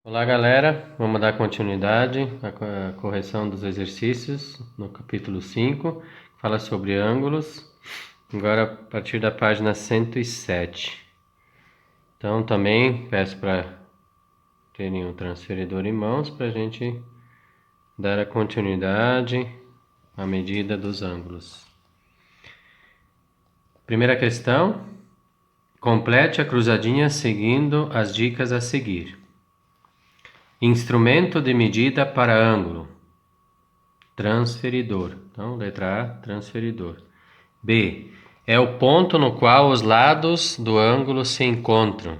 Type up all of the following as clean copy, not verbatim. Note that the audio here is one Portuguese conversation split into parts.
Olá, galera. Vamos dar continuidade à correção dos exercícios no capítulo 5, que fala sobre ângulos. Agora, a partir da página 107. Então, também peço para terem o transferidor em mãos para a gente dar a continuidade à medida dos ângulos. Primeira questão: complete a cruzadinha seguindo as dicas a seguir. Instrumento de medida para ângulo. Transferidor. Então, letra A, transferidor. B. É o ponto no qual os lados do ângulo se encontram.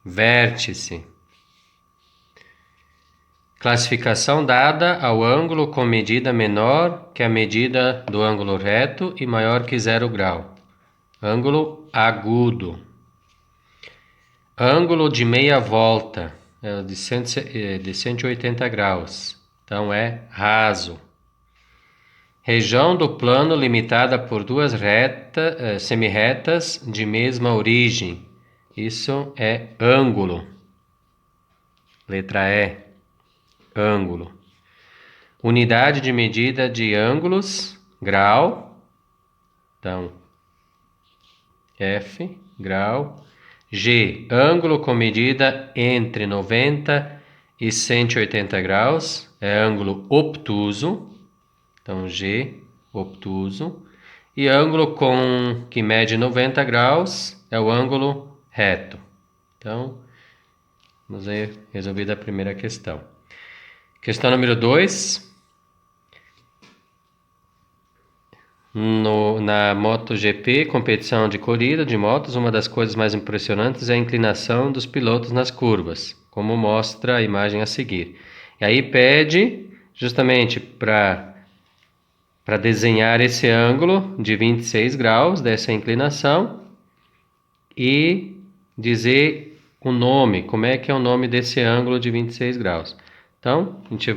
Vértice. Classificação dada ao ângulo com medida menor que a medida do ângulo reto e maior que 0 grau. Ângulo agudo. Ângulo de meia volta. É de 180 graus. Então, é raso. Região do plano limitada por duas semirretas de mesma origem. Isso é ângulo. Letra E, ângulo. Unidade de medida de ângulos, grau. Então, F, grau. G, ângulo com medida entre 90 e 180 graus. É ângulo obtuso. Então, G, obtuso. E ângulo que mede 90 graus é o ângulo reto. Então, vamos aí resolvida a primeira questão. Questão número 2. Na MotoGP, competição de corrida de motos, uma das coisas mais impressionantes é a inclinação dos pilotos nas curvas, como mostra a imagem a seguir. E aí pede justamente para desenhar esse ângulo de 26 graus dessa inclinação e dizer o nome, como é que é o nome desse ângulo de 26 graus. Então, a gente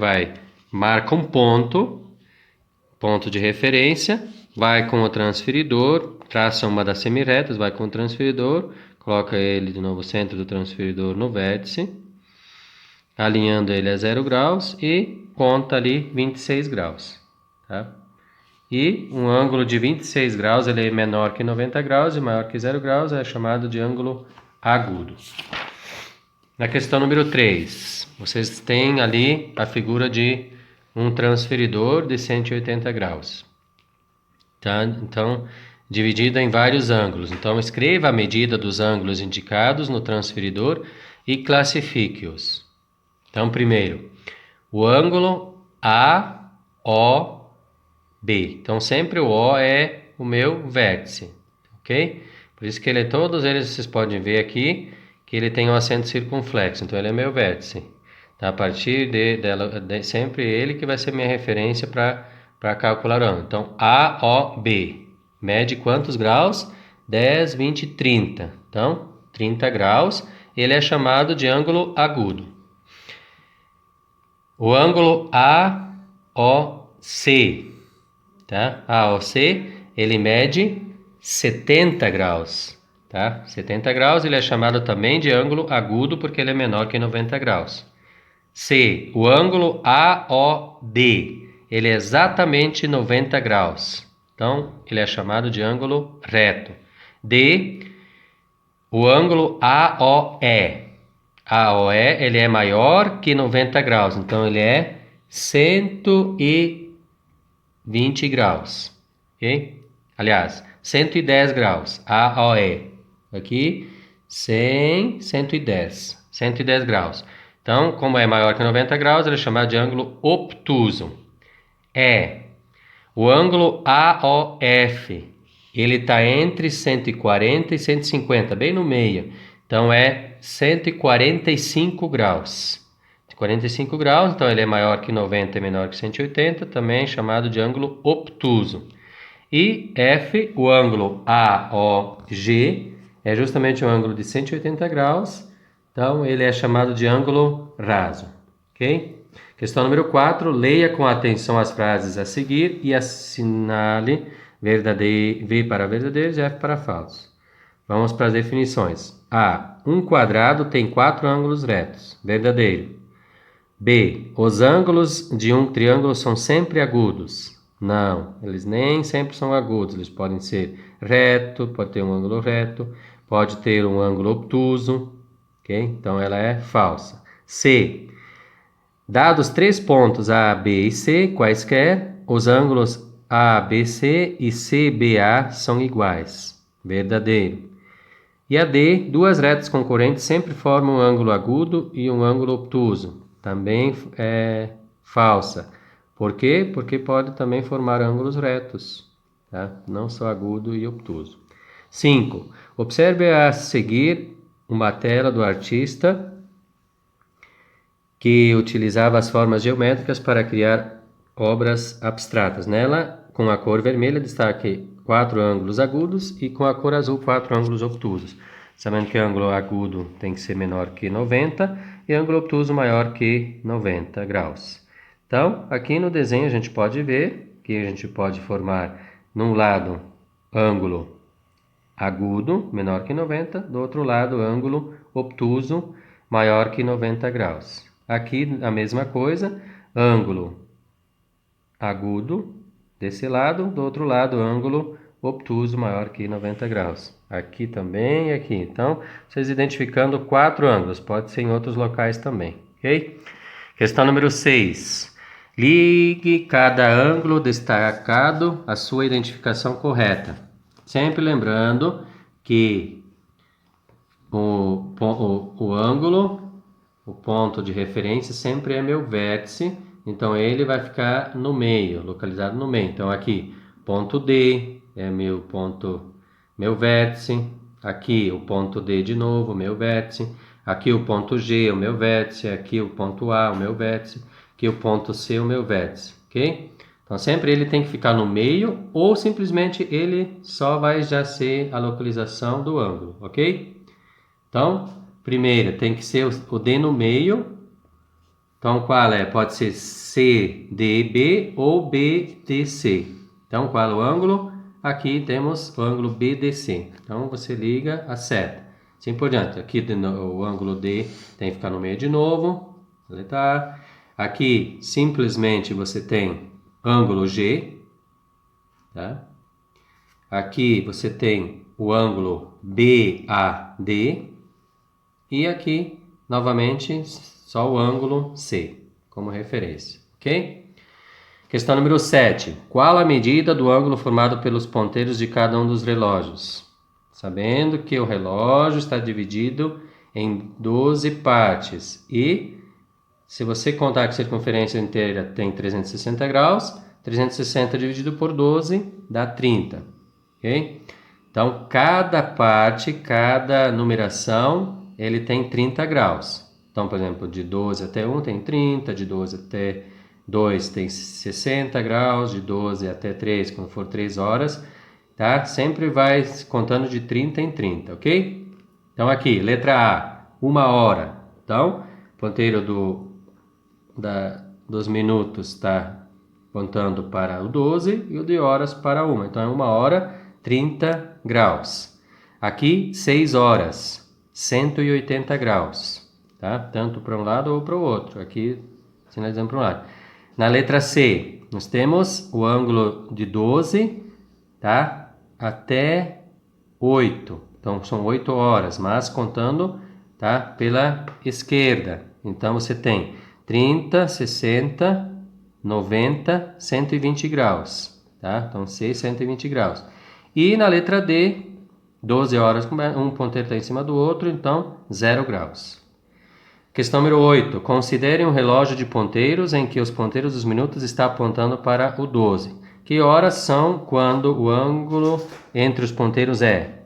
marca um ponto de referência, vai com o transferidor, traça uma das semirretas, vai com o transferidor, coloca ele de novo, o centro do transferidor no vértice, alinhando ele a 0 graus e conta ali 26 graus, tá? E um ângulo de 26 graus, ele é menor que 90 graus e maior que 0 graus, é chamado de ângulo agudo. Na questão número 3, vocês têm ali a figura de um transferidor de 180 graus. Tá? Então, dividida em vários ângulos. Então, escreva a medida dos ângulos indicados no transferidor e classifique-os. Então, primeiro, o ângulo AOB. Então, sempre o O é o meu vértice, ok? Por isso que todos eles, vocês podem ver aqui, que ele tem um acento circunflexo, então ele é meu vértice. Tá? A partir sempre ele que vai ser minha referência para calcular o ângulo. Então, AOB, mede quantos graus? 10, 20, 30. Então, 30 graus, ele é chamado de ângulo agudo. O ângulo AOC, tá? AOC, ele mede 70 graus, tá? 70 graus, ele é chamado também de ângulo agudo porque ele é menor que 90 graus. C, o ângulo AOD, ele é exatamente 90 graus. Então, ele é chamado de ângulo reto. D, o ângulo AOE. AOE, ele é maior que 90 graus, então ele é 120 graus, ok? Aliás, 110 graus, AOE. Aqui, 100, 110, 110 graus. Então, como é maior que 90 graus, ele é chamado de ângulo obtuso. O ângulo AOF, ele está entre 140 e 150, bem no meio. Então, é 145 graus. 45 graus, então ele é maior que 90 e menor que 180, também chamado de ângulo obtuso. E F, o ângulo AOG, é justamente um ângulo de 180 graus, então ele é chamado de ângulo raso, ok? Questão número 4, leia com atenção as frases a seguir e assinale V para verdadeiros e F para falsos. Vamos para as definições. A. Um quadrado tem 4 ângulos retos. Verdadeiro. B. Os ângulos de um triângulo são sempre agudos. Não, eles nem sempre são agudos. Eles podem ser reto, pode ter um ângulo reto, pode ter um ângulo obtuso. Ok? Então ela é falsa. C. Dados 3 pontos A, B e C, quaisquer, os ângulos ABC e CBA são iguais. Verdadeiro. E a D, duas retas concorrentes sempre formam um ângulo agudo e um ângulo obtuso. Também é falsa. Por quê? Porque pode também formar ângulos retos, tá? Não só agudo e obtuso. 5. Observe a seguir uma tela do artista que utilizava as formas geométricas para criar obras abstratas. Nela, com a cor vermelha, destaque 4 ângulos agudos e com a cor azul 4 ângulos obtusos. Sabendo que ângulo agudo tem que ser menor que 90 e ângulo obtuso maior que 90 graus. Então, aqui no desenho a gente pode ver que a gente pode formar, num lado, ângulo agudo, menor que 90, do outro lado, ângulo obtuso, maior que 90 graus. Aqui a mesma coisa, ângulo agudo desse lado, do outro lado, ângulo obtuso maior que 90 graus. Aqui também e aqui. Então, vocês identificando 4 ângulos, pode ser em outros locais também, ok? Questão número 6. Ligue cada ângulo destacado à sua identificação correta. Sempre lembrando que o ângulo, o ponto de referência sempre é meu vértice, então ele vai ficar no meio, localizado no meio. Então aqui, ponto D é meu ponto, meu vértice, aqui o ponto D de novo, meu vértice, aqui o ponto G, o meu vértice, aqui o ponto A, o meu vértice, aqui o ponto C, o meu vértice, ok? Então sempre ele tem que ficar no meio ou simplesmente ele só vai já ser a localização do ângulo, ok? Então, primeiro tem que ser o D no meio. Então, qual é? Pode ser CDB ou BDC. Então, qual é o ângulo? Aqui temos o ângulo BDC. Então, você liga a seta. Assim por diante. Aqui o ângulo D tem que ficar no meio de novo. Letra A. Aqui, simplesmente, você tem ângulo G. Tá? Aqui, você tem o ângulo BAD. E aqui, novamente, só o ângulo C como referência, ok? Questão número 7. Qual a medida do ângulo formado pelos ponteiros de cada um dos relógios? Sabendo que o relógio está dividido em 12 partes e se você contar que a circunferência inteira tem 360 graus, 360 dividido por 12 dá 30, ok? Então, cada parte, cada numeração, ele tem 30 graus. Então, por exemplo, de 12 até 1 tem 30, de 12 até 2 tem 60 graus, de 12 até 3, quando for 3 horas, tá? Sempre vai contando de 30 em 30, ok? Então, aqui, letra A, 1 hora. Então, ponteiro dos minutos está contando para o 12 e o de horas para 1. Então, é 1 hora, 30 graus. Aqui, 6 horas, 180 graus, tá? Tanto para um lado ou para o outro. Aqui, sinalizando para um lado. Na letra C, nós temos o ângulo de 12, tá? Até 8. Então, são 8 horas, mas contando, tá? Pela esquerda. Então, você tem 30, 60, 90, 120 graus, tá? Então, C, 120 graus. E na letra D, 12 horas, um ponteiro está em cima do outro, então 0 graus. Questão número 8. Considere um relógio de ponteiros em que os ponteiros dos minutos estão apontando para o 12. Que horas são quando o ângulo entre os ponteiros é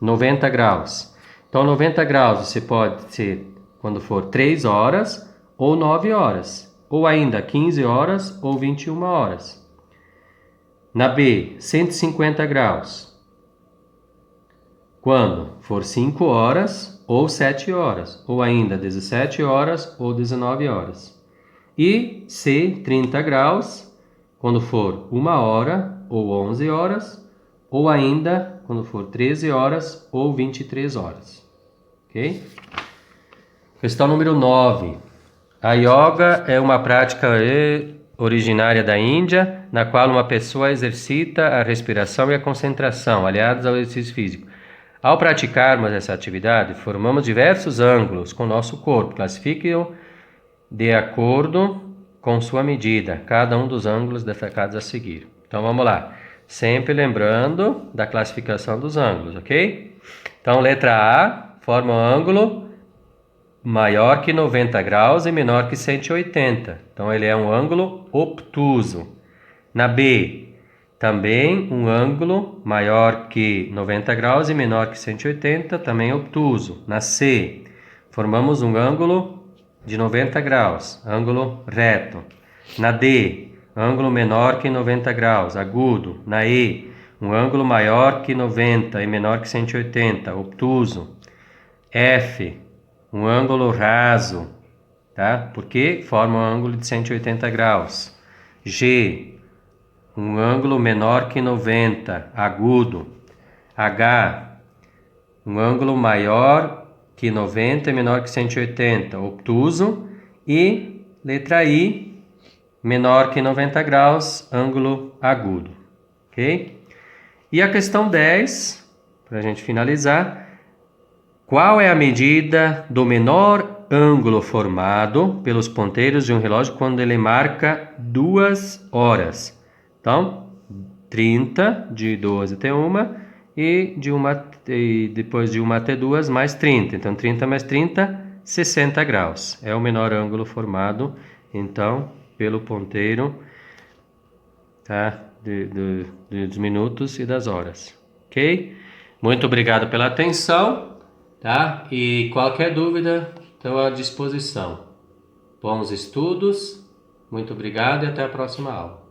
90 graus? Então, 90 graus você pode ser quando for 3 horas ou 9 horas, ou ainda 15 horas ou 21 horas. Na B, 150 graus, quando for 5 horas ou 7 horas, ou ainda 17 horas ou 19 horas. E C, 30 graus, quando for 1 hora ou 11 horas, ou ainda quando for 13 horas ou 23 horas. Ok? Questão número 9. A yoga é uma prática originária da Índia, na qual uma pessoa exercita a respiração e a concentração, aliados ao exercício físico. Ao praticarmos essa atividade, formamos diversos ângulos com o nosso corpo. Classifique-o de acordo com sua medida, cada um dos ângulos destacados a seguir. Então vamos lá. Sempre lembrando da classificação dos ângulos, ok? Então, letra A forma um ângulo maior que 90 graus e menor que 180. Então, ele é um ângulo obtuso. Na B, também um ângulo maior que 90 graus e menor que 180, também obtuso. Na C, formamos um ângulo de 90 graus, ângulo reto. Na D, ângulo menor que 90 graus, agudo. Na E, um ângulo maior que 90 e menor que 180, obtuso. F, um ângulo raso, tá? Porque forma um ângulo de 180 graus. G, um ângulo menor que 90, agudo. H, um ângulo maior que 90 e menor que 180, obtuso. E letra I, menor que 90 graus, ângulo agudo. Ok? E a questão 10, para a gente finalizar. Qual é a medida do menor ângulo formado pelos ponteiros de um relógio quando ele marca 2 horas? Então, 30 de 2 até 1 e depois de 1 até 2 mais 30. Então, 30 mais 30, 60 graus. É o menor ângulo formado, então, pelo ponteiro, tá? Dos minutos e das horas. Ok? Muito obrigado pela atenção. Tá? E qualquer dúvida, estou à disposição. Bons estudos, muito obrigado e até a próxima aula.